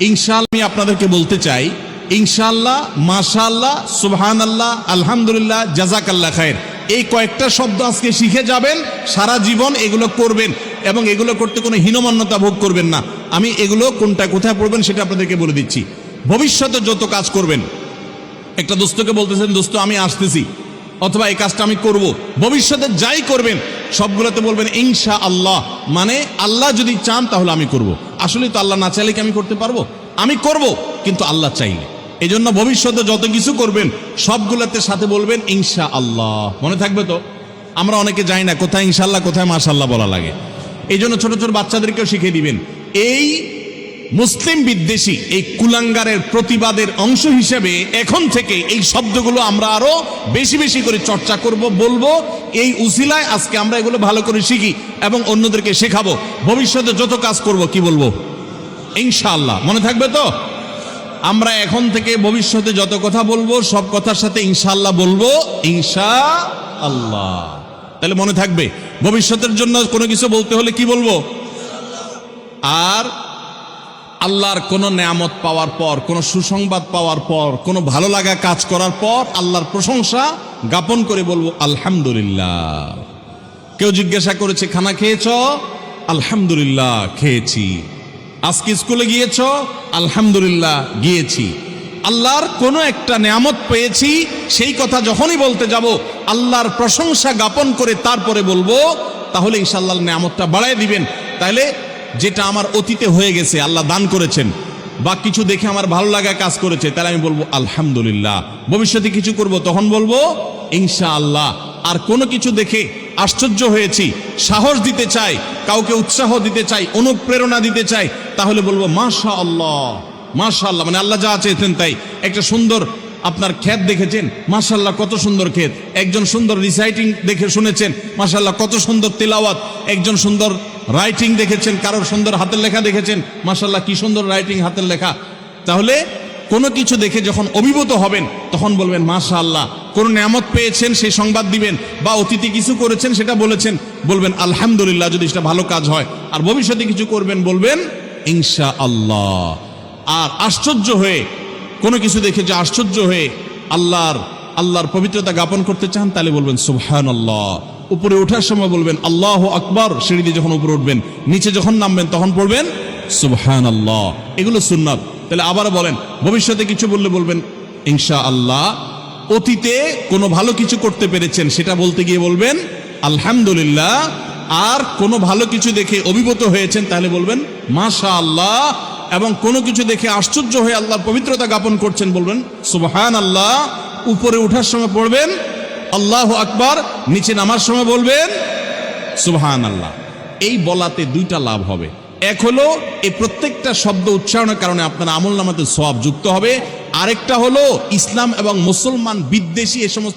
ইনশাআল্লাহ আমি আপনাদেরকে বলতে চাই, ইনশাআল্লাহ, মাশাআল্লাহ, সুবহানাল্লাহ, আলহামদুলিল্লাহ, জাযাকাল্লাহ খায়ের, এই কয়েকটা শব্দ আজকে শিখে যাবেন, সারা জীবন এগুলো করবেন এবং এগুলো করতে কোনো হীনমন্যতা ভোগ করবেন না। আমি এগুলো কোনটা কোথায় পড়বেন সেটা আপনাদেরকে বলে দিচ্ছি। ভবিষ্যতে যত কাজ করবেন, একটা দোস্তকে বলতেছেন, দোস্ত আমি আসতেছি, অথবা এই কাজটা আমি করব, ভবিষ্যতে যাই করবেন সবগুলোতে বলবেন ইনশাআল্লাহ, মানে আল্লাহ যদি চান তাহলে আমি করব। আসলে তো আল্লাহ না চাইলে কি আমি করতে পারবো? আমি করব, কিন্তু আল্লাহ চাইলে। এই জন্য ভবিষ্যতে যত কিছু করবেন সবগুলোতে সাথে বলবেন ইনশাআল্লাহ। মনে থাকবে তো? আমরা অনেকে যাই না কোথায় ইনশাআল্লাহ কোথায় মাশাআল্লাহ বলা লাগে। এই জন্য ছোট ছোট বাচ্চাদেরকেও শিখিয়ে দিবেন। এই মুসলিম বিদ্বেষী এই কুলাঙ্গারের প্রতিবাদের অংশ হিসেবে এখন থেকে এই শব্দগুলো আমরা আরো বেশি বেশি করে চর্চা করব, বলবো। এই উসিলায় আজকে আমরা এগুলো ভালো করে শিখি এবং অন্যদেরকে শেখাবো। ভবিষ্যতে যত কাজ করব কি বলবো? ইনশাআল্লাহ। মনে থাকবে তো? আমরা এখন থেকে ভবিষ্যতে যত কথা বলবো সব কথার সাথে ইনশাআল্লাহ বলবো, ইনশাআল্লাহ। তাহলে মনে থাকবে ভবিষ্যতের জন্য কোনো কিছু বলতে হলে কি বলবো? আর আল্লাহর কোনো নেয়ামত পাওয়ার পর, কোনো সুসংবাদ পাওয়ার পর, কোনো ভালো লাগা কাজ করার পর আল্লাহর প্রশংসা জ্ঞাপন করে বলবো আলহামদুলিল্লাহ। কেউ জিজ্ঞাসা করেছে খানা খেয়েছ? আলহামদুলিল্লাহ খেয়েছি। আজকে স্কুলে গিয়েছ? আলহামদুলিল্লাহ গিয়েছি। আল্লাহর কোনো একটা নেয়ামত পেয়েছি, সেই কথা যখনই বলতে যাব আল্লাহর প্রশংসা জ্ঞাপন করে তারপরে বলবো, তাহলে ইনশাআল্লাহ নেয়ামতটা বাড়ায় দিবেন। তাহলে যেটা আমার অতীতে হয়ে গেছে আল্লাহ দান করেছেন, বা কিছু দেখে আমার ভালো লাগা কাজ করেছে, তাহলে আমি বলবো আলহামদুলিল্লাহ। ভবিষ্যতে কিছু করব তখন বলবো ইনশাআল্লাহ। আর কোনো কিছু দেখে আশ্চর্য হয়েছি, সাহস দিতে চাই, কাউকে উৎসাহ দিতে চাই, অনুপ্রেরণা দিতে চাই, তাহলে বলবো মাশাআল্লাহ। মাশাআল্লাহ মানে আল্লাহ যা চেয়েছেন তাই। একটা সুন্দর আপনার ক্ষেত দেখেছেন, মাশাআল্লাহ কত সুন্দর ক্ষেত। একজন সুন্দর রিসাইটিং দেখে শুনেছেন, মাশাআল্লাহ কত সুন্দর তেলাওয়াত। একজন সুন্দর রাইটিং দেখেছেন, কারোর সুন্দর হাতের লেখা দেখেছেন, মাশাআল্লাহ কি সুন্দর রাইটিং, হাতের লেখা। তাহলে কোনো কিছু দেখে যখন অভিভূত হবেন তখন বলবেন মাশাআল্লাহ। কোনো নেয়ামত পেয়েছেন সেই সংবাদ দিবেন, বা অতীতে কিছু করেছেন সেটা বলেছেন, বলবেন আলহামদুলিল্লাহ যদি সেটা ভালো কাজ হয়। আর ভবিষ্যতে কিছু করবেন বলবেন ইনশাআল্লাহ। আর আশ্চর্য হয়ে কোনো কিছু দেখে যে আশ্চর্য হয়ে আল্লাহর পবিত্রতা জ্ঞাপন করতে চান, তাহলে বলবেন সুবহানাল্লাহ। উপরে ওঠার সময় বলবেন আল্লাহু আকবার, সিঁড়ি দিয়ে যখন উপরে উঠবেন, নিচে যখন নামবেন তখন পড়বেন সুবহানাল্লাহ। এগুলো সুন্নাত। তাহলে আবার বলেন, ভবিষ্যতে কিছু বললে বলবেন ইনশাআল্লাহ। অতীতে কোনো ভালো কিছু করতে পেরেছেন সেটা বলতে গিয়ে বলবেন আলহামদুলিল্লাহ। আর কোনো ভালো কিছু দেখে অভিভূত হয়েছেন তাহলে বলবেন মাশাআল্লাহ। এবং কোনো কিছু দেখে আশ্চর্য হয়ে আল্লাহর পবিত্রতা জ্ঞাপন করছেন বলবেন সুবহানাল্লাহ। উপরে ওঠার সময় পড়বেন আল্লাহু আকবার, নিচে নামার সময় বলবেন সুবহানাল্লাহ। এই বলাতে দুইটা লাভ হবে। এক হলো এই প্রত্যেকটা শব্দ উচ্চারণের কারণে আপনার আমলনামাতে সওয়াব যুক্ত হবে। আরেকটা হলো ইসলাম এবং মুসলমান বিদ্বেষী এ সমস্ত